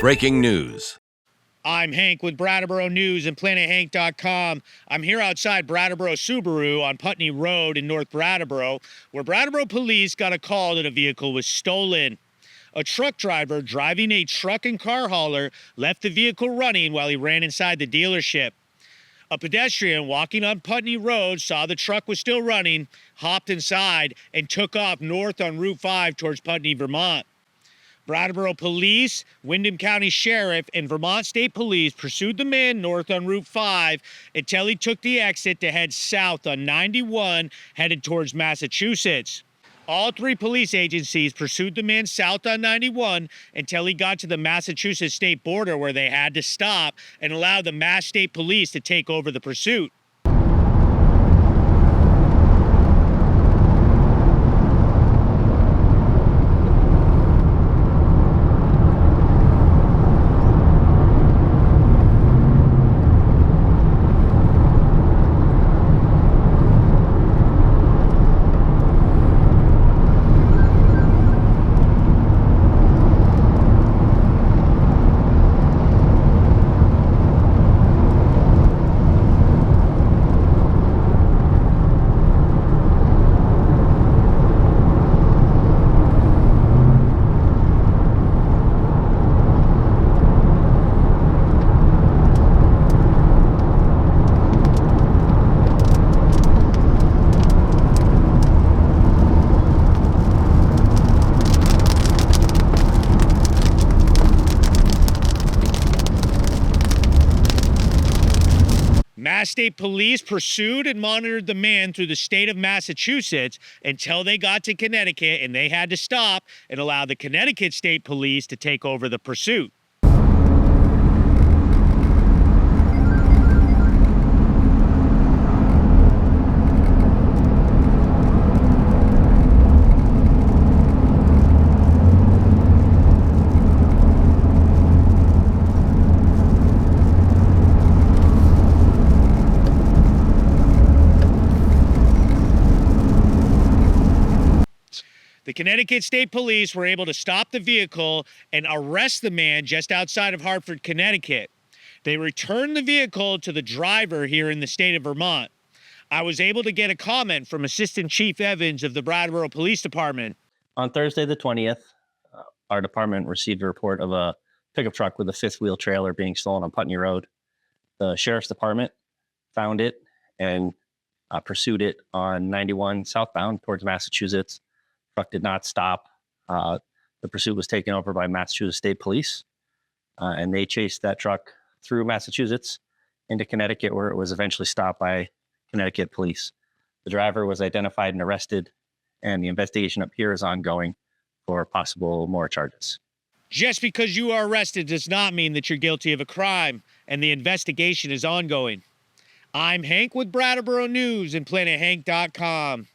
Breaking news. I'm Hank with Brattleboro News and PlanetHank.com. I'm here outside Brattleboro Subaru on Putney Rd in North Brattleboro, where Brattleboro Police got a call that a vehicle was stolen. A truck driver driving a truck and car hauler left the vehicle running while he ran inside the dealership. A pedestrian walking on Putney Road saw the truck was still running, hopped inside, and took off north on Route 5 towards Putney, Vermont. Brattleboro Police, Windham County Sheriff, and Vermont State Police pursued the man north on Route 5 until he took the exit to head south on 91, headed towards Massachusetts. All three police agencies pursued the man south on 91 until he got to the Massachusetts state border, where they had to stop and allow the Mass State Police to take over the pursuit. Mass State Police pursued and monitored the man through the state of Massachusetts until they got to Connecticut, and they had to stop and allow the Connecticut State Police to take over the pursuit. The Connecticut State Police were able to stop the vehicle and arrest the man just outside of Hartford, Connecticut. They returned the vehicle to the driver here in the state of Vermont. I was able to get a comment from Assistant Chief Evans of the Brattleboro Police Department. On Thursday the 20th, our department received a report of a pickup truck with a fifth-wheel trailer being stolen on Putney Road. The Sheriff's Department found it and pursued it on 91 southbound towards Massachusetts. Truck did not stop. The pursuit was taken over by Massachusetts State Police, and they chased that truck through Massachusetts into Connecticut, where it was eventually stopped by Connecticut police. The driver was identified and arrested, and the investigation up here is ongoing for possible more charges. Just because you are arrested does not mean that you're guilty of a crime, and the investigation is ongoing. I'm Hank with Brattleboro News and PlanetHank.com.